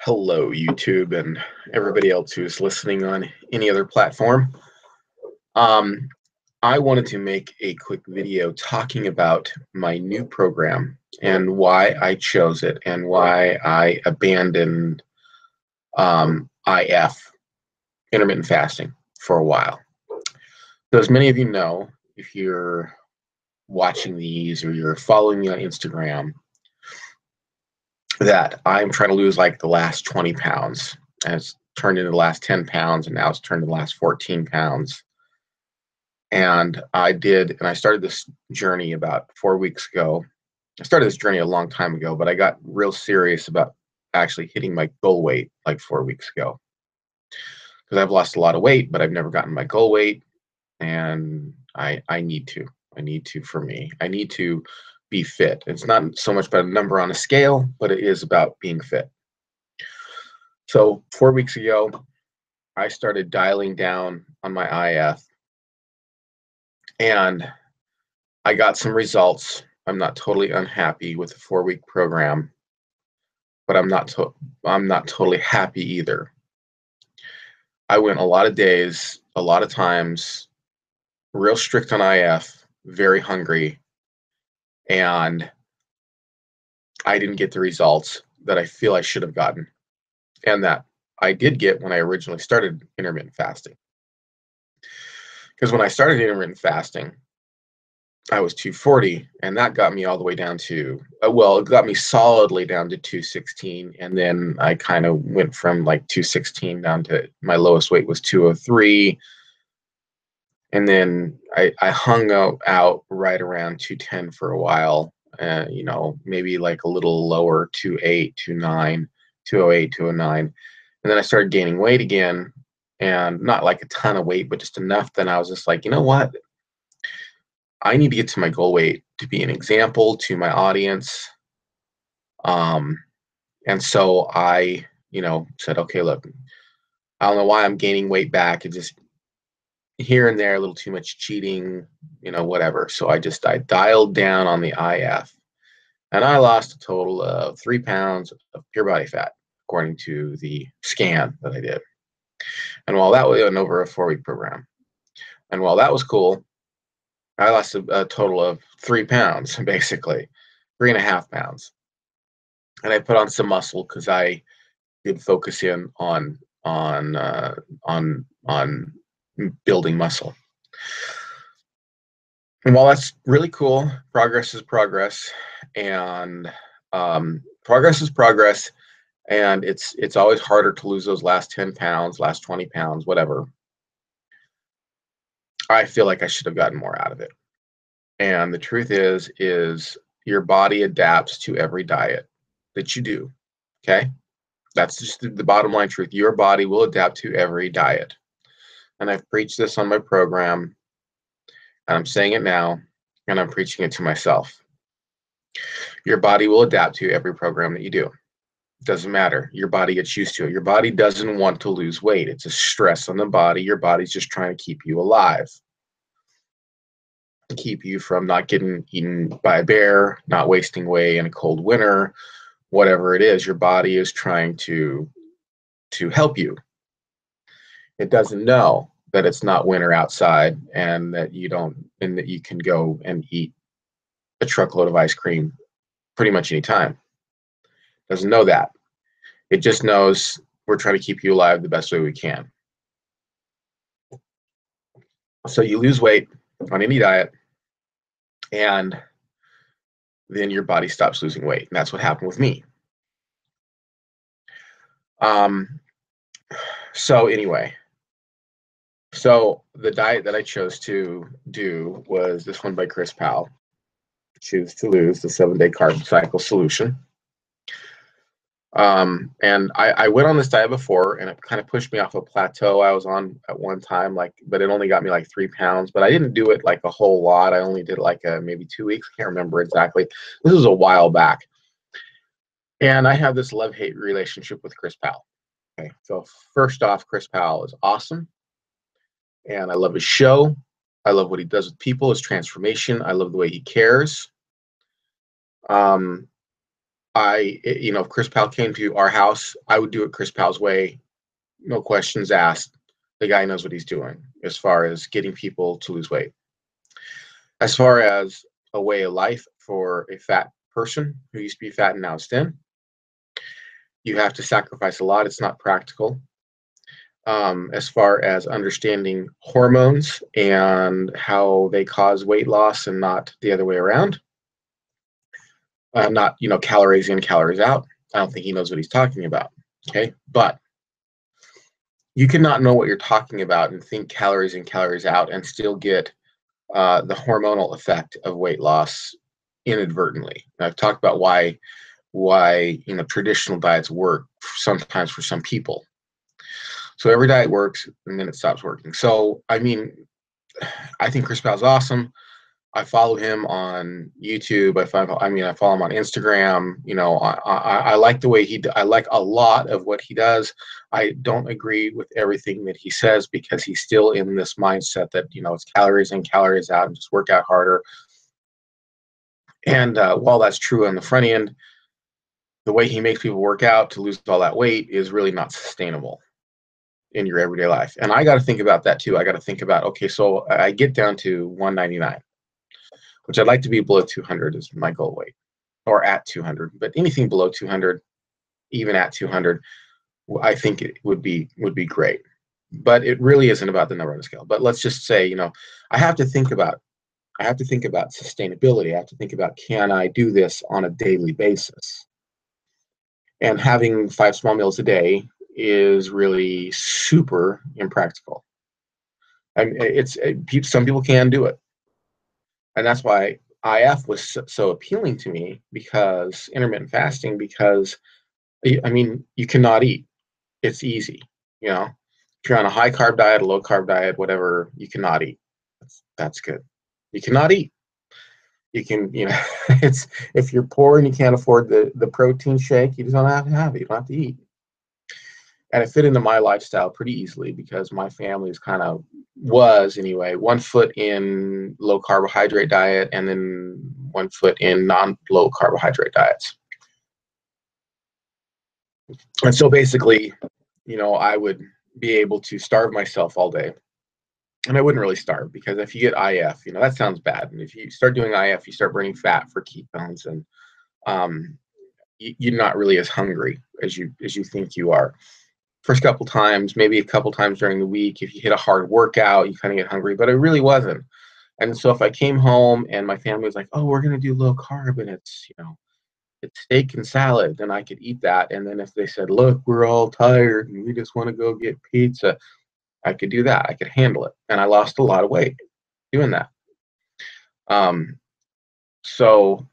Hello, YouTube, and everybody else who's listening on any other platform. Um, I wanted to make a quick video talking about my new program and why I chose it and why I abandoned IF, intermittent fasting, for a while. So as many of you know, if you're watching these or you're following me on Instagram, that I'm trying to lose like the last 20 pounds. And it's turned into the last 10 pounds, and now it's turned to the last 14 pounds. And I started this journey about 4 weeks ago. I started this journey a long time ago, but I got real serious about actually hitting my goal weight like 4 weeks ago. Because I've lost a lot of weight, but I've never gotten my goal weight. And I need to. I need to for me. I need to be fit. It's not so much about a number on a scale, but it is about being fit. So 4 weeks ago, I started dialing down on my IF, and I got some results. I'm not totally unhappy with the 4 week program, but I'm not totally happy either. I went a lot of days, a lot of times, real strict on IF, very hungry, and I didn't get the results that I feel I should have gotten, and that I did get when I originally started intermittent fasting. Because when I started intermittent fasting, I was 240, and that got me all the way down to, it got me solidly down to 216, and then I kind of went from like 216 down to my lowest weight was 203, and then I hung out right around 210 for a while, maybe like a little lower, 28, 29, 208, 209, and then I started gaining weight again, and not like a ton of weight, but just enough. Then I was just like, you know what? I need to get to my goal weight to be an example to my audience. And so I, said, okay, look, I don't know why I'm gaining weight back. It just here and there, a little too much cheating, whatever. So I dialed down on the IF, and I lost a total of 3 pounds of pure body fat, according to the scan that I did. And while that was over a 4 week program, and while that was cool, I lost a total of 3 pounds, basically 3.5 pounds. And I put on some muscle because I did focus in on building muscle. And while that's really cool, progress is progress, and progress is progress, and it's always harder to lose those last 10 pounds, last 20 pounds, whatever. I feel like I should have gotten more out of it. And the truth is your body adapts to every diet that you do, okay? That's just the bottom line truth. Your body will adapt to every diet. And I've preached this on my program, and I'm saying it now, and I'm preaching it to myself. Your body will adapt to every program that you do. It doesn't matter. Your body gets used to it. Your body doesn't want to lose weight. It's a stress on the body. Your body's just trying to keep you alive, to keep you from not getting eaten by a bear, not wasting away in a cold winter, whatever it is. Your body is trying to help you. It doesn't know that it's not winter outside, and that you can go and eat a truckload of ice cream pretty much any time. Doesn't know that. It just knows we're trying to keep you alive the best way we can. So you lose weight on any diet, and then your body stops losing weight. And that's what happened with me. So anyway, so the diet that I chose to do was this one by Chris Powell, Choose to Lose, the 7-Day Carb Cycle Solution. And I went on this diet before, and it kind of pushed me off a plateau I was on at one time, but it only got me like 3 pounds, but I didn't do it like a whole lot. I only did like maybe 2 weeks. I can't remember exactly. This was a while back. And I have this love-hate relationship with Chris Powell. Okay, so first off, Chris Powell is awesome, and I love his show. I love what he does with people, his transformation. I love the way he cares. if Chris Powell came to our house, I would do it Chris Powell's way, no questions asked. The guy knows what he's doing as far as getting people to lose weight. As far as a way of life for a fat person who used to be fat and now is thin, you have to sacrifice a lot. It's not practical. As far as understanding hormones and how they cause weight loss and not the other way around, not calories in, calories out. I don't think he knows what he's talking about. Okay, but you cannot know what you're talking about and think calories in, calories out and still get the hormonal effect of weight loss inadvertently. And I've talked about why traditional diets work sometimes for some people. So every diet works and then it stops working. So I think Chris Powell's awesome. I follow him on YouTube. I follow him on Instagram. I like the way I like a lot of what he does. I don't agree with everything that he says because he's still in this mindset that, it's calories in, calories out, and just work out harder. And while that's true on the front end, the way he makes people work out to lose all that weight is really not sustainable in your everyday life. And I got to think about that too. I got to think about, okay, so I get down to 199. Which I'd like to be below 200 is my goal weight, or at 200. But anything below 200, even at 200, I think it would be great. But it really isn't about the number on the scale. But let's just say, I have to think about sustainability. I have to think about, can I do this on a daily basis? And having 5 small meals a day is really super impractical. Some people can do it. And that's why IF was so appealing to me, because intermittent fasting, because you cannot eat. It's easy. If you're on a high carb diet, a low carb diet, whatever, you cannot eat. That's good. You cannot eat. You can, it's, if you're poor and you can't afford the protein shake, you just don't have to have it. You don't have to eat. And it fit into my lifestyle pretty easily because my family was anyway, 1 foot in low carbohydrate diet and then 1 foot in non-low carbohydrate diets. And so basically, I would be able to starve myself all day. And I wouldn't really starve, because if you get IF, that sounds bad. And if you start doing IF, you start burning fat for ketones, and you're not really as hungry as you think you are. First couple times, maybe a couple times during the week, if you hit a hard workout, you kind of get hungry, but it really wasn't. And so if I came home and my family was like, oh, we're going to do low carb and it's steak and salad, then I could eat that. And then if they said, look, we're all tired and we just want to go get pizza, I could do that. I could handle it. And I lost a lot of weight doing that. So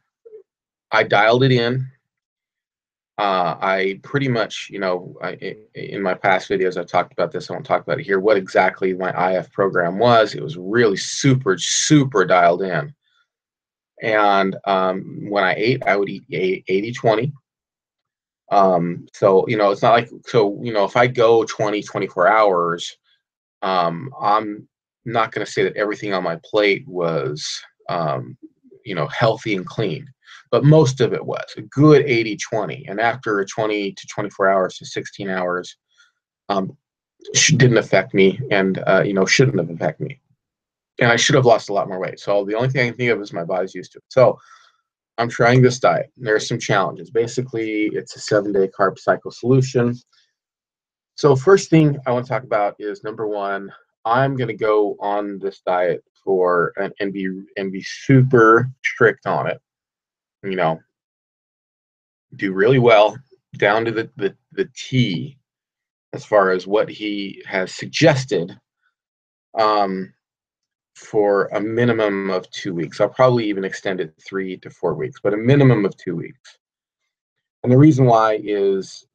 I dialed it in. I pretty much, in my past videos, I've talked about this. I won't talk about it here, what exactly my IF program was. It was really super, super dialed in. And when I ate, I would eat 80-20. So, it's not like, if I go 24 hours, I'm not going to say that everything on my plate was, healthy and clean. But most of it was a good 80-20. And after 20 to 24 hours to 16 hours, didn't affect me, and, shouldn't have affected me. And I should have lost a lot more weight. So the only thing I can think of is my body's used to it. So I'm trying this diet. There are some challenges. Basically, it's a 7-day carb cycle solution. So first thing I want to talk about is, number one, I'm going to go on this diet and be super strict on it. Do really well down to the T as far as what he has suggested, for a minimum of 2 weeks. I'll probably even extend it 3 to 4 weeks, but a minimum of 2 weeks. And the reason why is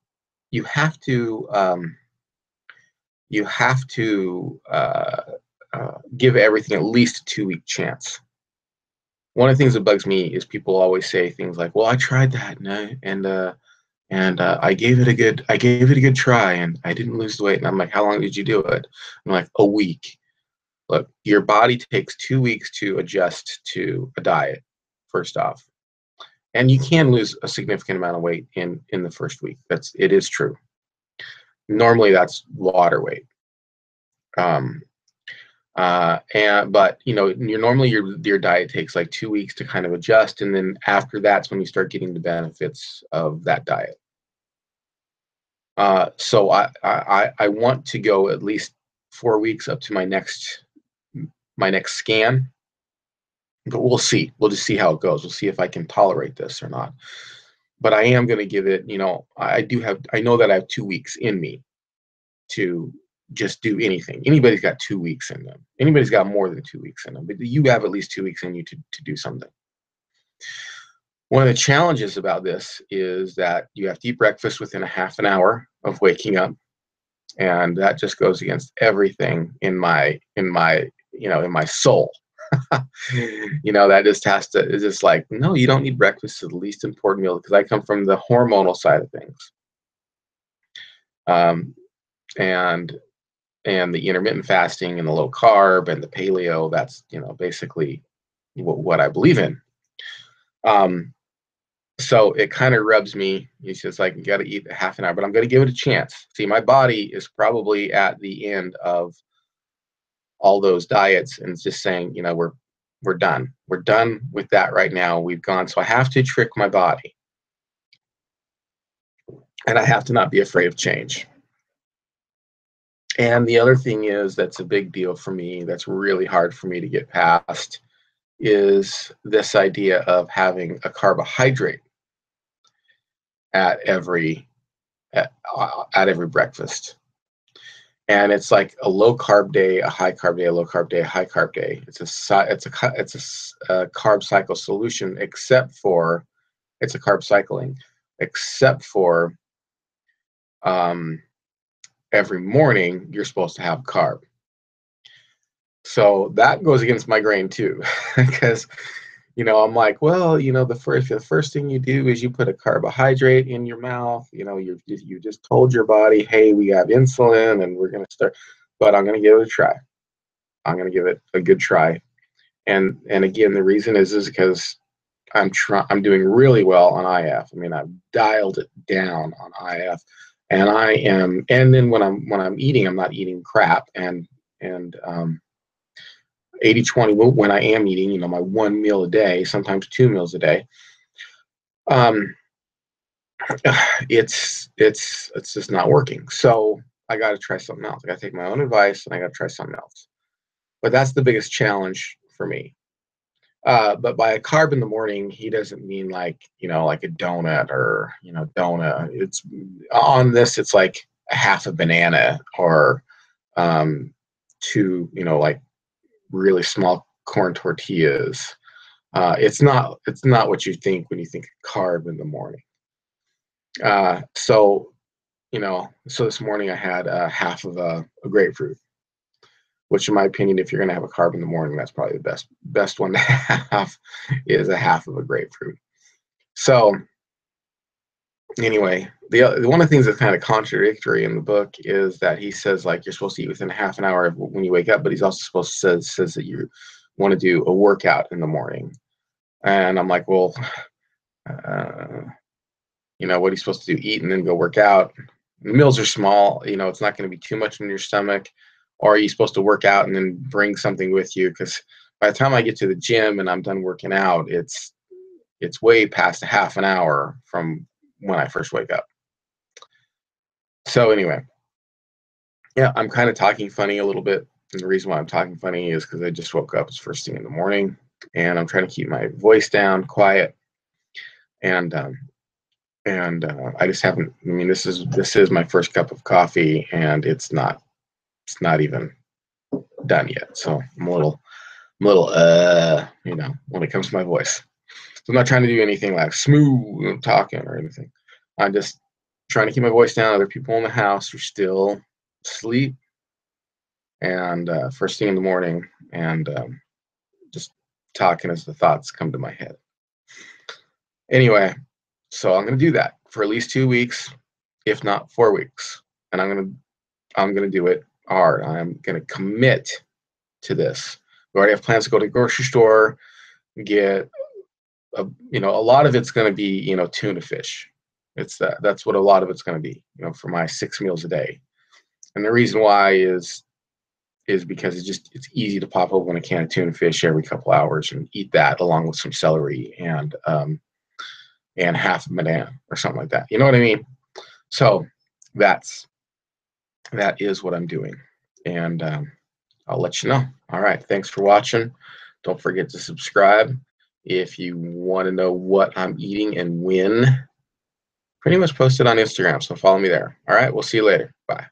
you have to give everything at least a 2-week chance. One of the things that bugs me is people always say things like, well, I tried that and I gave it a good try and I didn't lose the weight. And I'm like, how long did you do it? I'm like, a week. Look, your body takes 2 weeks to adjust to a diet, first off. And you can lose a significant amount of weight in the first week. It is true. Normally that's water weight. But your diet takes like 2 weeks to kind of adjust, and then after that's when you start getting the benefits of that diet. So I want to go at least 4 weeks up to my next scan, but we'll see. We'll just see how it goes. We'll see if I can tolerate this or not. But I am going to give it. I know that I have 2 weeks in me to just do anything. Anybody's got 2 weeks in them. Anybody's got more than 2 weeks in them, but you have at least 2 weeks in you to do something. One of the challenges about this is that you have to eat breakfast within a half an hour of waking up, and that just goes against everything in my soul. That just has to. It's just like, no, you don't need breakfast. It's the least important meal, because I come from the hormonal side of things, and the intermittent fasting and the low carb and the paleo. That's basically what I believe in. So it kind of rubs me. It's just like, you got to eat a half an hour, but I'm going to give it a chance. See, my body is probably at the end of all those diets, and it's just saying, we're done. We're done with that right now. We've gone. So I have to trick my body, and I have to not be afraid of change. And the other thing that's a big deal for me, that's really hard for me to get past, is this idea of having a carbohydrate at every breakfast. And it's like a low carb day, a high carb day, a low carb day, a high carb day. It's a carb cycle solution, except for it's a carb cycling, except for every morning you're supposed to have carb. So that goes against my grain too, because I'm like, well, the first thing you do is you put a carbohydrate in your mouth. You just told your body, hey, we have insulin and we're gonna start. But I'm gonna give it a try. I'm gonna give it a good try. And again, the reason is because I'm doing really well on IF. I mean, I've dialed it down on IF, and I am. And then when I'm eating, I'm not eating crap, and 80-20 when I am eating, my one meal a day, sometimes 2 meals a day. It's just not working. So I got to try something else. I got to take my own advice, and I got to try something else. But that's the biggest challenge for me. But by a carb in the morning, he doesn't mean like a donut or donut. It's on this. It's like a half a banana or 2 like really small corn tortillas. It's not what you think when you think carb in the morning. So this morning I had half of a grapefruit, which in my opinion, if you're going to have a carb in the morning, that's probably the best one to have, is a half of a grapefruit. So anyway, one of the things that's kind of contradictory in the book is that he says, like, you're supposed to eat within a half an hour when you wake up, but he's also says that you want to do a workout in the morning. And I'm like, well, what are you supposed to do? Eat and then go work out? The meals are small. It's not going to be too much in your stomach. Or are you supposed to work out and then bring something with you? Because by the time I get to the gym and I'm done working out, it's way past a half an hour from when I first wake up. So anyway, yeah, I'm kind of talking funny a little bit. And the reason why I'm talking funny is because I just woke up. It's first thing in the morning, and I'm trying to keep my voice down, quiet, and I just haven't. I mean, this is my first cup of coffee, and it's not even done yet. So I'm a little when it comes to my voice. So I'm not trying to do anything like smooth talking or anything. I'm just trying to keep my voice down. Other people in the house are still asleep, and first thing in the morning, and just talking as the thoughts come to my head. Anyway, so I'm going to do that for at least 2 weeks, if not 4 weeks, and I'm going to do it hard. I'm going to commit to this. We already have plans to go to the grocery store, get you know, a lot of it's going to be, you know, tuna fish. That's what a lot of it's going to be, you know, for my 6 meals a day. And the reason why is because it's easy to pop open a can of tuna fish every couple hours and eat that along with some celery and half a banana or something like that. You know what I mean? So that's that is what I'm doing, and I'll let you know. All right, thanks for watching. Don't forget to subscribe if you want to know what I'm eating and when. Pretty much post it on Instagram, so follow me there. All right, we'll see you later. Bye.